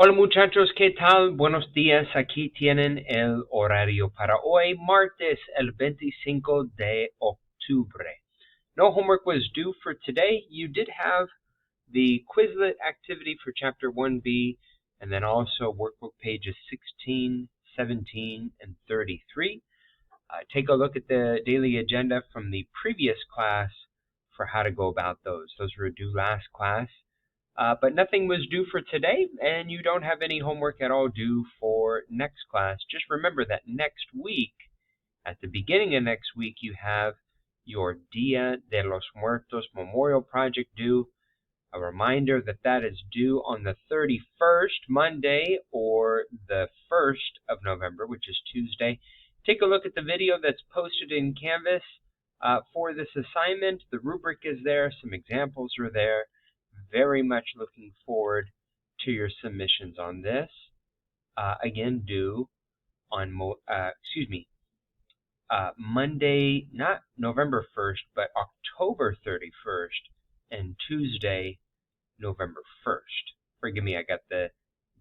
Hola muchachos, ¿qué tal? Buenos días. Aquí tienen el horario para hoy, martes, el 25 de octubre. No homework was due for today. You did have the Quizlet activity for Chapter 1B, and then also workbook pages 16, 17, and 33. Take a look at the daily agenda from the previous class for how to go about those. Those were due last class. But nothing was due for today, and you don't have any homework at all due for next class. Just remember that next week, at the beginning of next week, you have your Dia de los Muertos Memorial Project due. A reminder that that is due on the 31st, Monday, or the 1st of November, which is Tuesday. Take a look at the video that's posted in Canvas for this assignment. The rubric is there. Some examples are there. Very much looking forward to your submissions on this. Again, due on Monday, not November 1st, but October 31st, and Tuesday, November 1st. Forgive me, I got the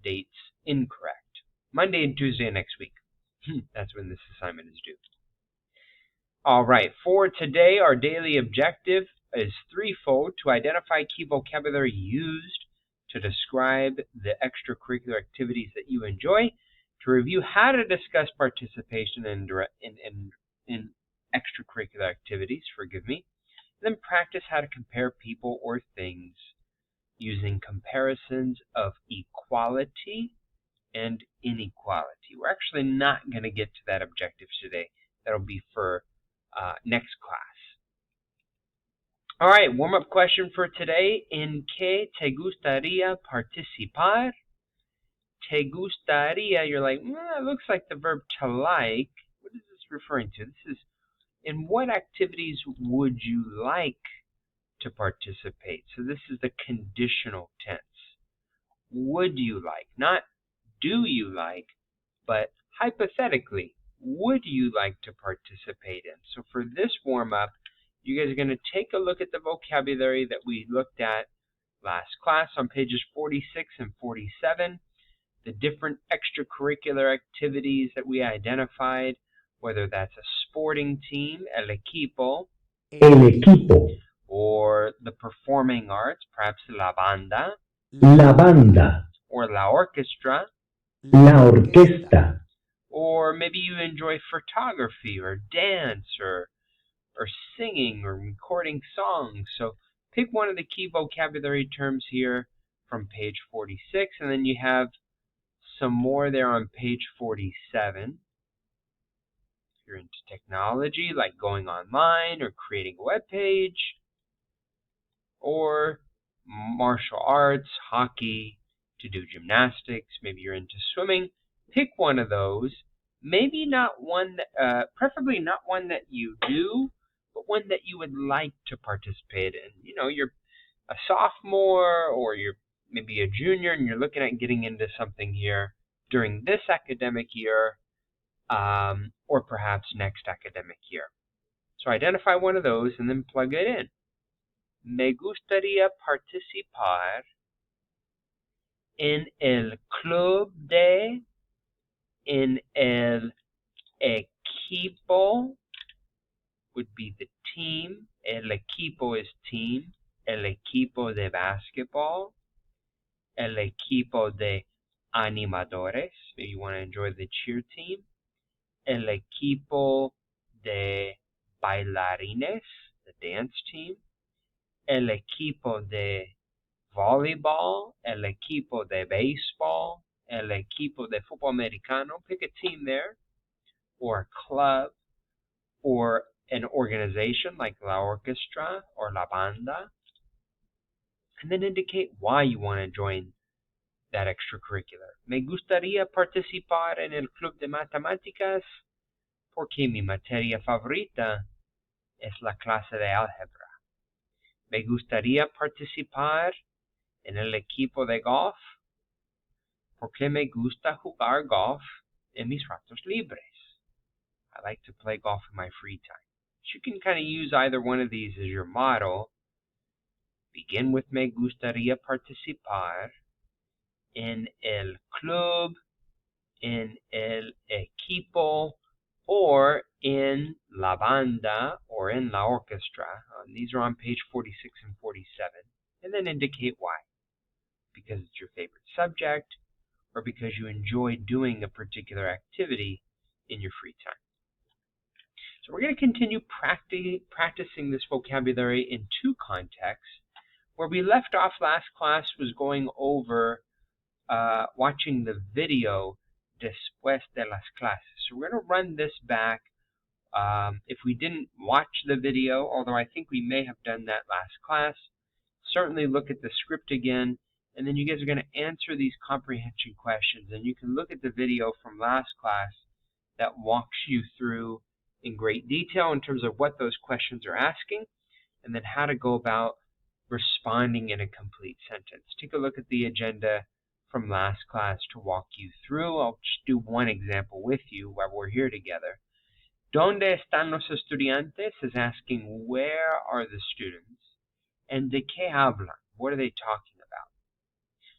dates incorrect. Monday and Tuesday next week. That's when this assignment is due. All right, for today, our daily objective is threefold: to identify key vocabulary used to describe the extracurricular activities that you enjoy, to review how to discuss participation in extracurricular activities, and then practice how to compare people or things using comparisons of equality and inequality. We're actually not going to get to that objective today. That'll be for next class. All right, warm-up question for today. ¿En qué te gustaría participar? Te gustaría, you're like, it looks like the verb to like. What is this referring to? This is, in what activities would you like to participate? So this is the conditional tense. Would you like? Not do you like, but hypothetically, would you like to participate in? So for this warm-up, you guys are going to take a look at the vocabulary that we looked at last class on pages 46 and 47, the different extracurricular activities that we identified, whether that's a sporting team, el equipo, or the performing arts, perhaps la banda, or la orquesta, or maybe you enjoy photography or dance or singing or recording songs. So pick one of the key vocabulary terms here from page 46, and then you have some more there on page 47. If you're into technology, like going online or creating a web page, or martial arts, hockey, to do gymnastics, maybe you're into swimming, pick one of those. Maybe not one, preferably not one that you do, but one that you would like to participate in. You know, you're a sophomore or you're maybe a junior and you're looking at getting into something here during this academic year, or perhaps next academic year. So identify one of those and then plug it in. Me gustaría participar en el club de, en el equipo would be the team. El equipo is team. El equipo de basketball. El equipo de animadores. Maybe you want to enjoy the cheer team. El equipo de bailarines, the dance team. El equipo de volleyball. El equipo de baseball. El equipo de fútbol americano. Pick a team there, or a club, or an organization like la orquesta or la banda, and then indicate why you want to join that extracurricular. Me gustaría participar en el club de matemáticas porque mi materia favorita es la clase de álgebra. Me gustaría participar en el equipo de golf porque me gusta jugar golf en mis ratos libres. I like to play golf in my free time. So you can kind of use either one of these as your model. Begin with me gustaría participar en el club, en el equipo, or in la banda, or in la orchestra. These are on page 46 and 47. And then indicate why. Because it's your favorite subject, or because you enjoy doing a particular activity in your free time. So we're going to continue practicing this vocabulary in two contexts. Where we left off last class was going over watching the video después de las clases. So we're going to run this back. If we didn't watch the video, although I think we may have done that last class, certainly look at the script again, and then you guys are going to answer these comprehension questions. And you can look at the video from last class that walks you through in great detail in terms of what those questions are asking, and then how to go about responding in a complete sentence. Take a look at the agenda from last class to walk you through. I'll just do one example with you while we're here together. ¿Dónde están los estudiantes? Is asking where are the students, and ¿de qué hablan? What are they talking about?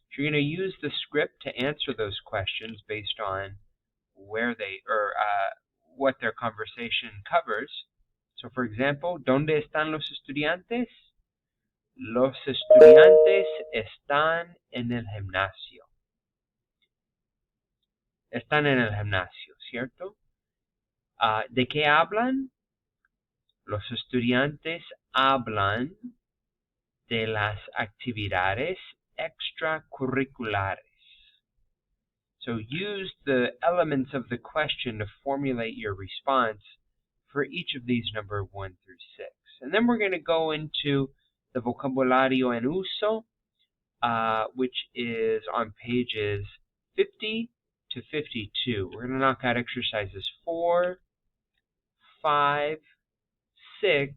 So you're going to use the script to answer those questions based on where they or what their conversation covers. So for example, ¿dónde están los estudiantes? Los estudiantes están en el gimnasio. Están en el gimnasio, ¿cierto? ¿De qué hablan? Los estudiantes hablan de las actividades extracurriculares. So use the elements of the question to formulate your response for each of these number 1 through 6. And then we're going to go into the vocabulario en uso, which is on pages 50 to 52. We're going to knock out exercises 4, 5, 6,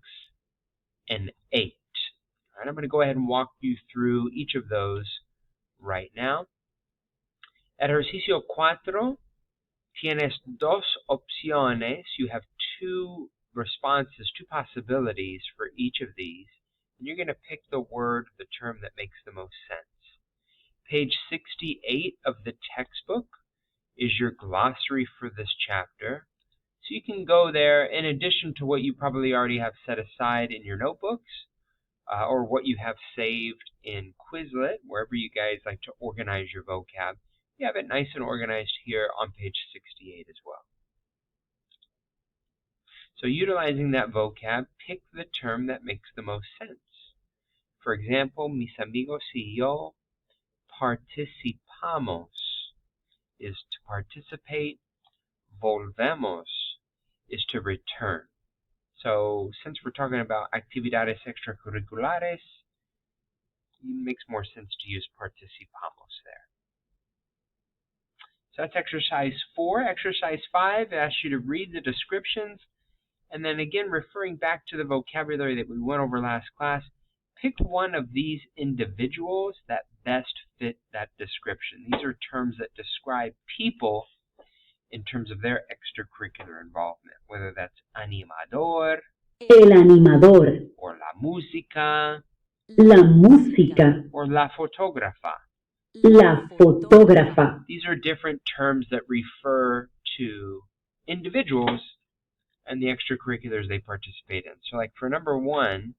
and 8. All right, I'm going to go ahead and walk you through each of those right now. Ejercicio 4, tienes dos opciones. You have two responses, two possibilities for each of these. And you're going to pick the word, the term that makes the most sense. Page 68 of the textbook is your glossary for this chapter. So you can go there in addition to what you probably already have set aside in your notebooks, or what you have saved in Quizlet, wherever you guys like to organize your vocab. You have it nice and organized here on page 68 as well. So utilizing that vocab, pick the term that makes the most sense. For example, mis amigos y yo participamos is to participate. Volvemos is to return. So since we're talking about actividades extracurriculares, it makes more sense to use participamos there. So that's exercise 4. Exercise 5 asks you to read the descriptions, and then again, referring back to the vocabulary that we went over last class, pick one of these individuals that best fit that description. These are terms that describe people in terms of their extracurricular involvement, whether that's animador, el animador, or la música, la música, or la fotógrafa. la fotógrafa. These are different terms that refer to individuals and the extracurriculars they participate in. So like for number 1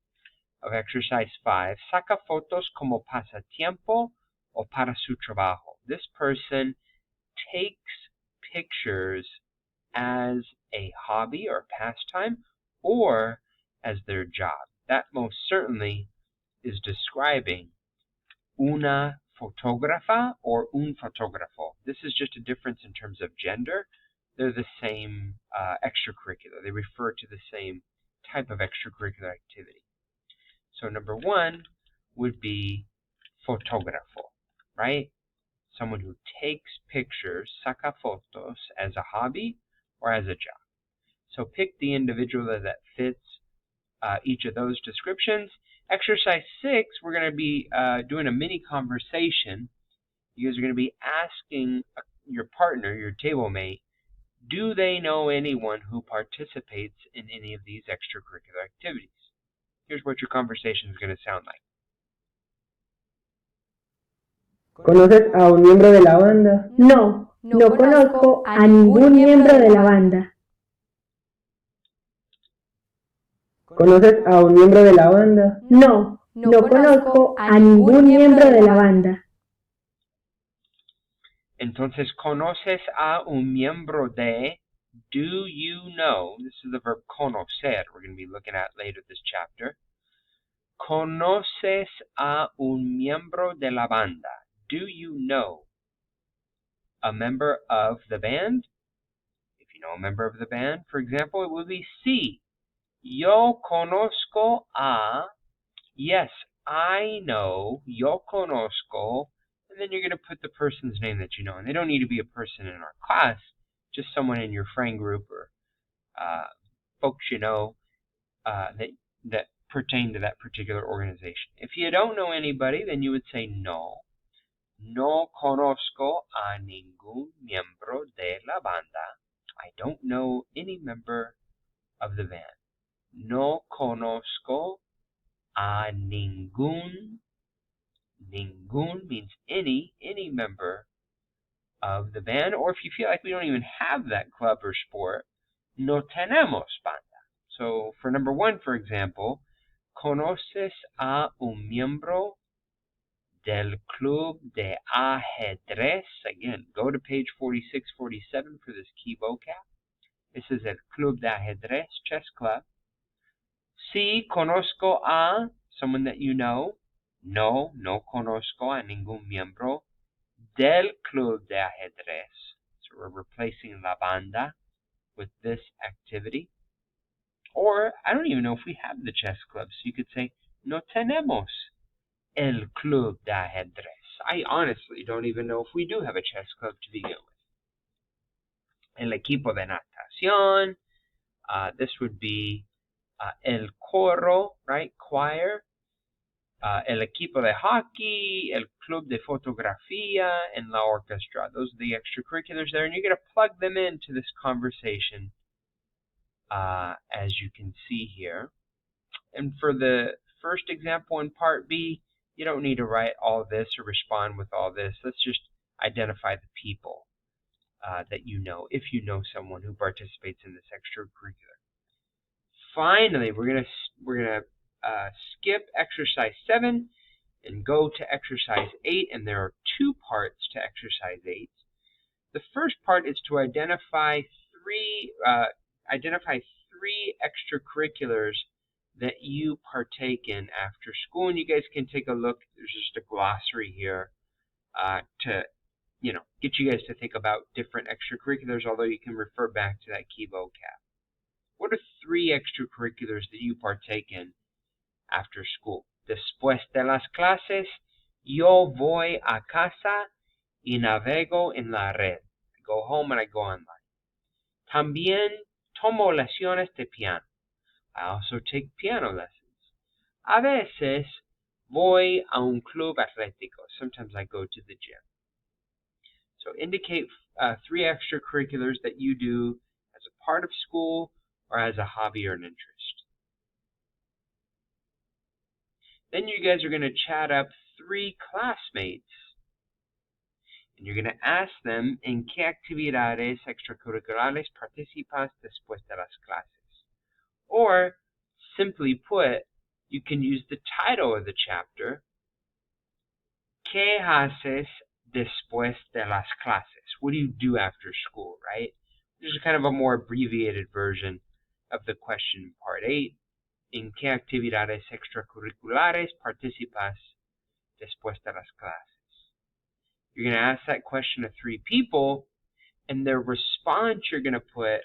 of exercise 5, saca fotos como pasatiempo o para su trabajo. This person takes pictures as a hobby or pastime or as their job. That most certainly is describing una fotógrafa or un fotógrafo. This is just a difference in terms of gender. They're the same extracurricular. They refer to the same type of extracurricular activity. So number 1 would be fotógrafo, right? Someone who takes pictures, saca fotos, as a hobby or as a job. So pick the individual that fits each of those descriptions. Exercise 6, we're going to be doing a mini conversation. You guys are going to be asking your partner, your table mate, do they know anyone who participates in any of these extracurricular activities? Here's what your conversation is going to sound like. ¿Conoces a un miembro de la banda? No, no conozco a ningún miembro de la banda. ¿Conoces a un miembro de la banda? No, no conozco a ningún miembro de la banda. Entonces, ¿conoces a un miembro de? Do you know? This is the verb conocer we're going to be looking at later this chapter. ¿Conoces a un miembro de la banda? Do you know a member of the band? If you know a member of the band, for example, it would be sí. Yo conozco a. Yes, I know. Yo conozco. And then you're going to put the person's name that you know. And they don't need to be a person in our class, just someone in your friend group or folks you know that pertain to that particular organization. If you don't know anybody, then you would say no. No conozco a ningún miembro de la banda. I don't know any member of the band. No conozco a ningún. Ningún means any member of the band. Or if you feel like we don't even have that club or sport, no tenemos banda. So for number one, for example, ¿conoces a un miembro del club de ajedrez? Again, go to page 46, 47 for this key vocab. This is el club de ajedrez, chess club. Sí, conozco a someone that you know. No, no conozco a ningún miembro del club de ajedrez. So we're replacing la banda with this activity. Or, I don't even know if we have the chess club, so you could say, no tenemos el club de ajedrez. I honestly don't even know if we do have a chess club to begin with. El equipo de natación, this would be el coro, right, choir. El equipo de hockey, el club de fotografía, and la orquestra. Those are the extracurriculars there, and you're going to plug them into this conversation as you can see here. And for the first example in part B, you don't need to write all this or respond with all this. Let's just identify the people that you know, if you know someone who participates in this extracurricular. Finally, we're gonna skip exercise 7 and go to exercise 8, and there are two parts to exercise 8. The first part is to identify three extracurriculars that you partake in after school, and you guys can take a look. There's just a glossary here to get you guys to think about different extracurriculars, although you can refer back to that key vocab. What are 3 extracurriculars that you partake in after school? Después de las clases, yo voy a casa y navego en la red. I go home and I go online. También tomo lecciones de piano. I also take piano lessons. A veces voy a un club atlético. Sometimes I go to the gym. So indicate 3 extracurriculars that you do as a part of school or as a hobby or an interest. Then you guys are going to chat up 3 classmates. And you're going to ask them, ¿en qué actividades extracurriculares participas después de las clases? Or, simply put, you can use the title of the chapter, ¿Qué haces después de las clases? What do you do after school, right? This is kind of a more abbreviated version of the question in part 8. ¿En qué actividades extracurriculares participas después de las clases? You're going to ask that question to 3 people, and their response you're going to put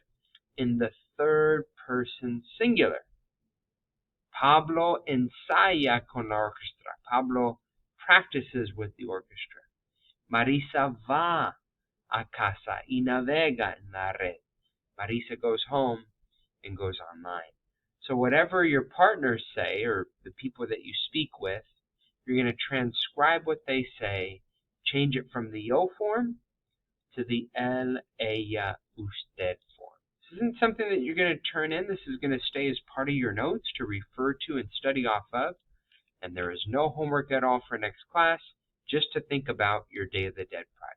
in the third person singular. Pablo ensaya con la orquesta. Pablo practices with the orchestra. Marisa va a casa y navega en la red. Marisa goes home and goes online. So whatever your partners say, or the people that you speak with, you're going to transcribe what they say, change it from the yo form to the él, ella, usted form. This isn't something that you're going to turn in. This is going to stay as part of your notes to refer to and study off of. And there is no homework at all for next class, just to think about your Day of the Dead project.